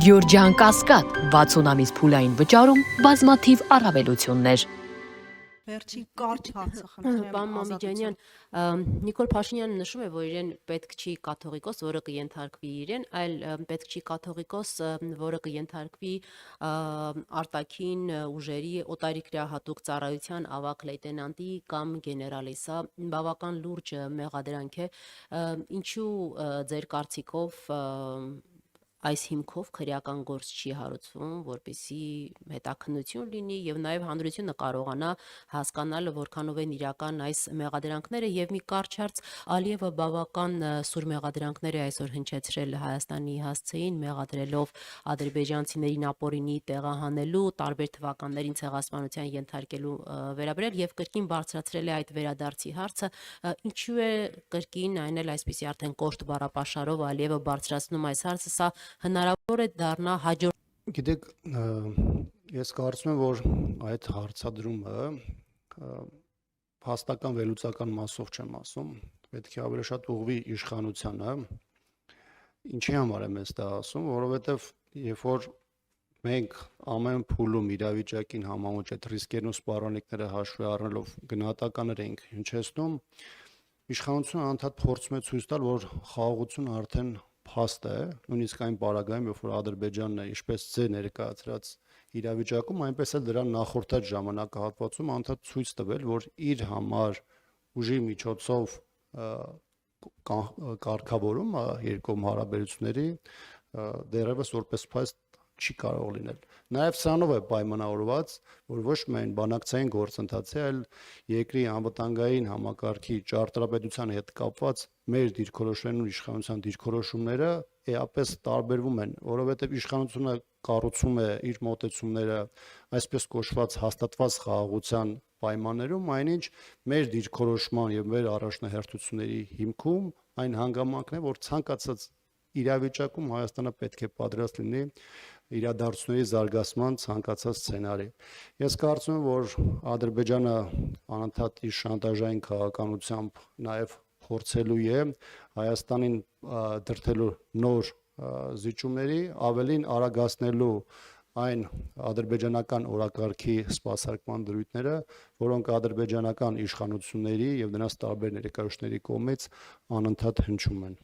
Գյորջյան Կասկադ 60 ամիս փուլային վճարում բազմաթիվ առավելություններ։ Վերջին կարճ հարցը Պարոն Մամիջանյան, Նիկոլ Փաշինյանը նշում է, որ իրեն պետք չի կաթողիկոս, որը կենթարկվի իրեն, այլ պետք չի կաթողիկոս, որը կենթարկվի արտաքին ուժերի օտարերկրյահատուկ ծառայության ավագ լեյտենանտի կամ գեներալի։ Սա բավական լուրջ մեղադրանք է։ Ինչու ձեր կարծիքով այս հիմքով քրեական գործ չի հարուցվում, որպեսզի հետաքննություն լինի եւ նաեւ հանրությունը կարողանա հասկանալ որքանով են իրական այս մեղադրանքները եւ մի կարճ հարց Ալիևը բավական սուր մեղադրանքներ է այսօր հնչեցրել Հայաստանի հասցեին մեղադրելով ադրբեջանցիներին ապօրինի տեղահանելու, տարբեր թվականներին ցեղասպանության ենթարկելու վերաբերել եւ կրկին բարձրացրել է այդ վերադարձի հարցը, ինչու է կրկին այն էլ այսպիսի արդեն կոշտ բառապաշարով Ալիևը բարձրացնում այս հարցը, սա հնարավոր է դառնա հաջորդ։ Գիտեք, ես կարծում եմ, որ այդ հարցադրումը հաստական վերլուծական մասով չեմ ասում, պետք է ավելի շատ ուղղվի իշխանությանը։ Ինչի համար եմ ես դա ասում, որովհետև երբ որ մենք ամեն փուլում իրավիճակին համահունչ այդ ռիսկերն ու սպառնալիքները հաշվի առնելով գնահատականներ ենք հնչեցնում, իշխանությունը անդադ փորձում է ցույց տալ, որ խաղաղությունը արդեն փաստ է, նույնիսկ այն պարագայում, երբ որ Ադրբեջանն է, ինչպես ձեր ներկայացրած իրավիճակում, այնպես էլ դրան նախորդած ժամանակահատվածում անդադ ցույց տվել, որ իր համար ուժի միջոցով կարգավորումը երկկողմ հարաբերությունների դեռևս որպես փաստ չի կարող լինել։ Նաև սրանով է պայմանավորված, որ ոչ միայն բանակցային գործընթացի, այլ երկրի անվտանգային համակարգի ճարտարապետության հետ կապված մեր դիրքորոշումներն ու իշխանության դիրքորոշումները էապես տարբերվում են, որովհետև իշխանությունը կառուցում է իր մոտեցումները այսպես կոչված հաստատված խաղաղության պայմաններում, այնինչ մեր դիրքորոշման եւ մեր առաջնահերթությունների հիմքում այն հանգամանքն է, որ ցանկացած իրավիճակում Հայաստանը պետք է պատրաստ լինի իրադարձությունների զարգացման ցանկացած սցենարի։ Ես կարծում եմ, որ Ադրբեջանը անընդհատ իր շանտաժային քաղաքականությամբ նաև փորձելու է Հայաստանին դրդելու նոր զիջումների, ավելին արագացնելու այն ադրբեջանական օրակարգի սպասարկման դրույթները, որոնք ադրբեջանական իշխանությունների եւ նրանց տարբեր ներկայացուցիչների կողմից անընդհատ հնչում են։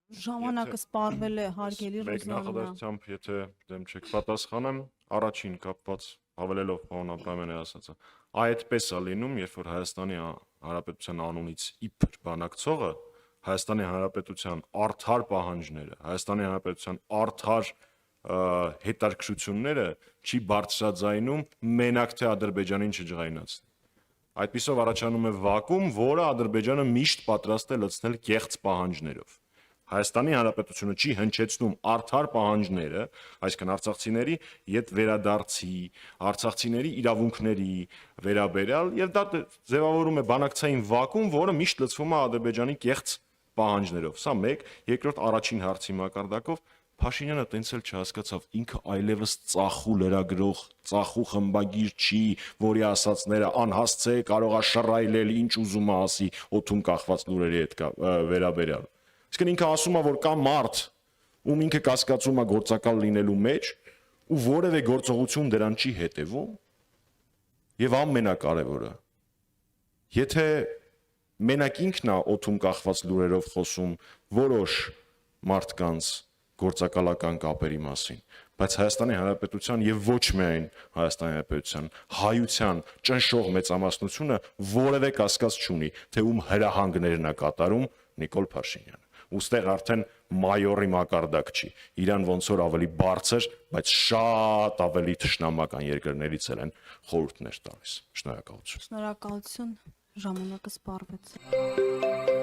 Ժամանակը սպառվել է, հարգելի Ռուզաննա։ Մեկ նախադասությամբ, եթե դեմ չեք պատասխանեմ, առաջին կապված հավելելով պարոն Աբրահամյանի ասածը, այդպես է լինում, երբ որ Հայաստանի Հանրապետության անունից իբր բանակցողը Հայաստանի Հանրապետության արդար պահանջները, Հայաստանի Հանրապետության արդար հետաքրքրությունները չի բարձրաձայնում մենակ թե Ադրբեջանին չջղայնացնի։ Այդպիսով առաջանում է վակուում, որը Ադրբեջանը միշտ պատրաստ է լցնել կեղծ պահանջներով։ Հայաստանի Հանրապետությունը չի հնչեցնում արդար պահանջները, այսինքն արցախցիների հետ վերադարձի, արցախցիների իրավունքների վերաբերյալ, եւ դա ձևավորում է բանակցային վակուում, որը միշտ լցվում է Ադրբեջանի կեղծ պահանջներով։ Սա մեկ, երկրորդ առաջին հարցի մակարդակով Փաշինյանը տենց էլ չհասկացավ, ինքը այլևս ծախու լրագրող, ծախու խմբագիր չի, որի ասածները անհասցե կարող է շռայլել, ինչ ուզում է ասի, օդում կախված լուրերի հետ վերաբերյալ։ Իսկ ինքը ասում է, որ կա մարդ, ում ինքը կասկածում է գործակալ լինելու մեջ, ու որևէ գործողություն դրան չի հետևում, եւ ամենակարևորը, եթե մենակ ինքն է օդում կախված լուրերով խոսում որոշ մարդկանց գործակալական կապերի մասին, բայց Հայաստանի Հանրապետության եւ ոչ միայն Հայաստանի Հանրապետության հայության ճնշող մեծամասնությունը որևէ կասկած չունի, թե ում հրահանգներն է կատարում Նիկոլ Փաշինյանը։ Ոստեղ արդեն մայորի մակարդակ չի, իրան ոնց որ ավելի բարձր, բայց շատ ավելի թշնամական երկրներից են խորհուրդներ տալիս։ Շնորհակալություն։ Շնորհակալություն, ժամանակը սպառվեց։